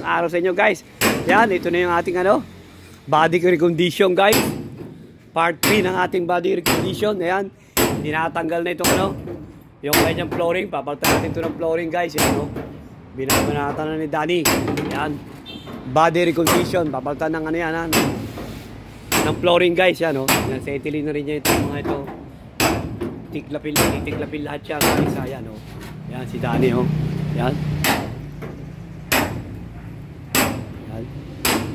araw sa inyo guys. Yan, ito na yung ating body recondition guys. Part 3 ng ating body recondition. Ayan, tinatanggal na itong yung kanyang flooring. Papalitan natin ito ng flooring guys. Yan, binabanatan na ni Danny. Yan, body recondition. Papalitan ng yan, ng flooring guys. Yan, settling na rin niya ito mga ito. Tiklapin lahat siya guys. Ayan, yan si Danny, yan.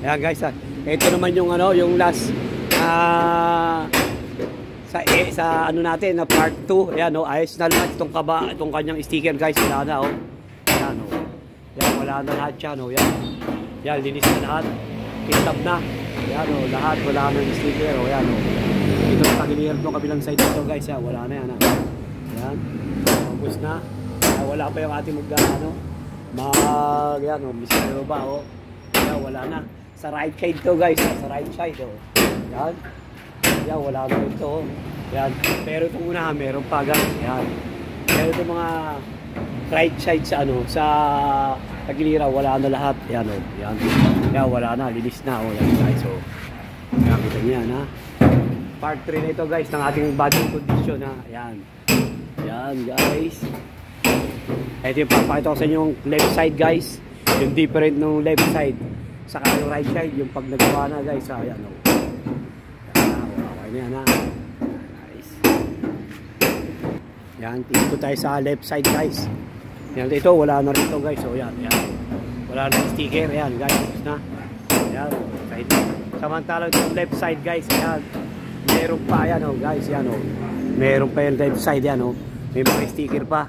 Ayan guys, ito naman yung yung last sa natin na part 2. Ayan, ayos na lahat itong kanyang sticker guys. Wala na, Ayan, yan, wala na lahat siya, yan. Yan, linis na lahat. Kintab na. Ayan, lahat wala na yung sticker, Ayan, ito ang tagiliran itong kabilang side ito guys, wala na yan, Ayan, ubos na. Wala pa yung ating yan, misero ba, Ayan, wala na. Sa right side to guys, sa right side, Yan. Yan, wala na ito, Yan. Pero itong unahan, meron pa guys, Yan. Pero itong mga right side sa sa tagiliran, wala na lahat. Yan, Yan. Yan, wala na, linis na, Yan guys, Yan, kita niya, Part 3 na ito guys, ng ating body condition, Yan. Yan guys. Ito yung papakita ko sa inyo yung left side guys. Yung different ng left side. Saka yung right side, yung pag nagawa na guys, Yan, okay na yan, Nice. Yan, tingin tayo sa left side guys. Yan, ito, wala na rin ito guys. Yan, yan. Wala na yung sticker, yan guys. Na. Yan, side. Samantalang yung left side guys, yan. Meron pa yan, guys, yan, meron pa yung left side, yan, may mga sticker pa.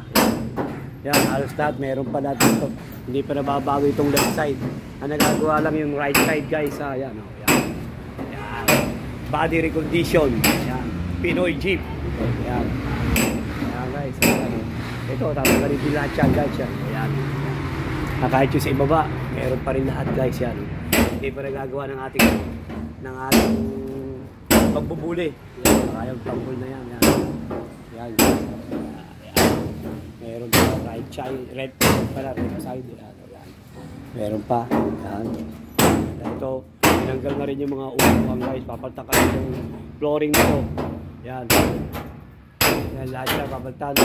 Yan, halos lahat, meron pa lahat ito. Hindi pa nababago itong left side. Ang nagagawa lang yung right side guys, yan, yan. Yan. Body recondition, yan. Pinoy Jeep. Yan. Yan guys, yan, ito, tatanggalin din lahat yan guys, yan. Yan. Kahit yung sa ibaba, meron pa rin lahat guys, yan. Hindi pa nagagawa ng ating pagbubuli. Yan, kayang tambol na yan. Yan. Yan. Yan. Meron pa right side, red side. Yan. Yan. Meron pa. Yan. Ito, tinanggal na rin yung mga upuan guys. Papaltan ka yung flooring nito. Yan. Yan, lahat siya papaltan.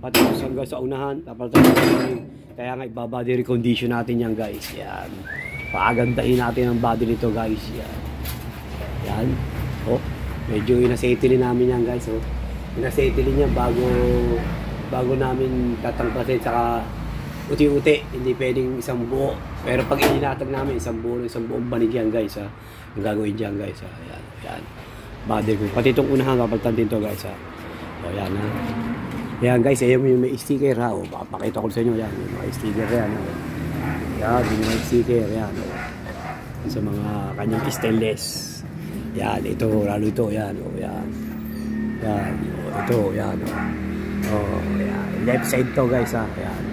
Patapos hanggang sa unahan, papaltan yung flooring. Kaya nga ibabody recondition natin yan guys. Yan. Paagandahin natin ang body nito guys. Yan. Yan. Medyo inasettle namin yan guys. Inasettle niya bago namin tatangkasin, saka uti-uti, hindi pwedeng isang buo. Pero pag ininatag namin isang buong banig yan guys, ang gagawin dyan guys, Yan, yan. Body ko. Pati itong unahan, kapalitan din to guys, Yan, Yan guys, ayan yung may sticker, Papakita ko sa inyo, yan. Yung mga sticker yan, Yan, yung mga sticker, yan, sa mga kanyang stainless. Yan, ito, lalo ito, yan, yan. Yan, ito, yan, yan. Left side to guys, Yan.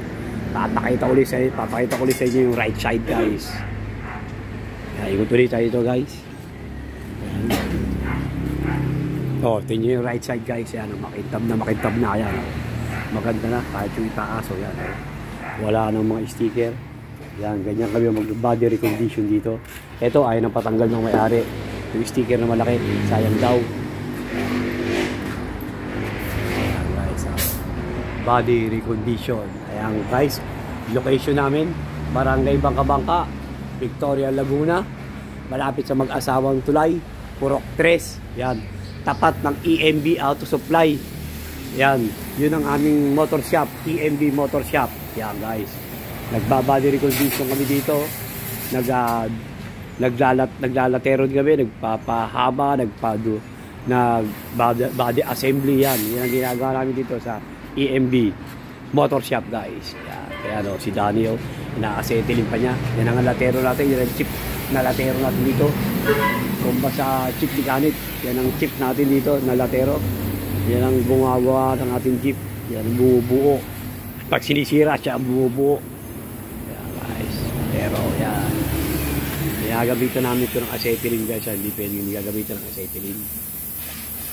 Papakita ko ulit sa inyo yung right side guys. Yan, ikot ulit tayo ito guys. Yan. Tingnan yung right side guys, yan. Makintab na, yan. Maganda na, kahit yung itaas, yan. Wala nang mga sticker. Yan, ganyan kami mag-body recondition dito. Ito, ayaw nang patanggal ng may-ari. Yung sticker na malaki, sayang daw. Ayan guys, body recondition. Ayan guys, location namin, Barangay Bangka-Bangka, Victoria, Laguna. Malapit sa mag-asawang tulay, Purok 3. Yan, tapat ng EMB Auto Supply. Yan, yun ang aming motor shop, EMB Motor Shop. Yan guys, nagbabody recondition kami dito. Naglalateron kami, nagpapahaba, body assembly yan. Yan ang ginagawa namin dito sa EMB Motor Shop guys. Yan. Kaya si Danny, ina-acetylin pa niya. Yan ang latero natin, yan ang chip na latero natin dito. Kung ba sa chip mechanic, yan ang chip natin dito na latero. Yan ang gumagawa ng ating jeep. Yan ang bumubuo. Pag sinisira siya ang bumubuo. Yan guys, pero yan. Gagamitan namin ito ng acetylene guys, hindi pwedeng gagamitan ng acetylene.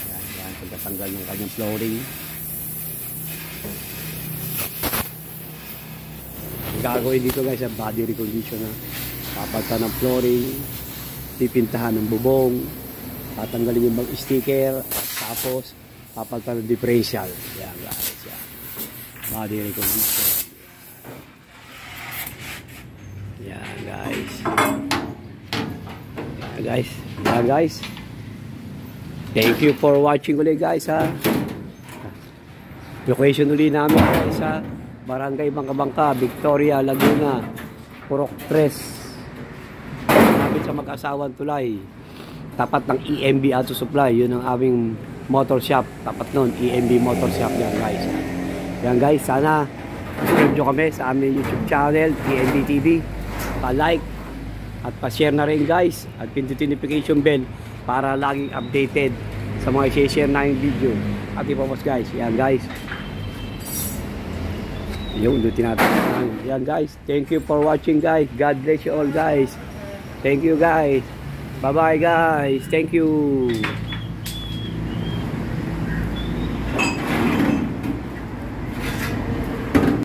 Yan, yan, pagkatanggal ng kanyang flooring. Ang gagawin dito guys, body recondition papalitan ng flooring, pipintahan ng bubong, tatanggalin yung mga sticker, tapos papalitan ng differential. Yan guys, yan. Body recognition. Yan guys. Yan guys. Yan guys. Thank you for watching ulit guys ha. Location ulit namin guys ha. Barangay Bangka-Bangka, Victoria, Laguna, Purok 3. Malapit sa Mag-asawang Tulay. Tapat ng EMB Auto Supply. Yun ang aming motor shop. Tapat nun, EMB Motor Shop yan guys. Yan guys, sana subscribe nyo kami sa aming YouTube channel, EMB TV. Pa-like at pa-share na rin guys. At pindutin notification bell para laging updated sa mga i-share na yung video. At ipapos guys. Yan guys. Yung tinatapos. Yan guys. Thank you for watching guys. God bless you all guys. Thank you guys. Bye bye guys. Thank you.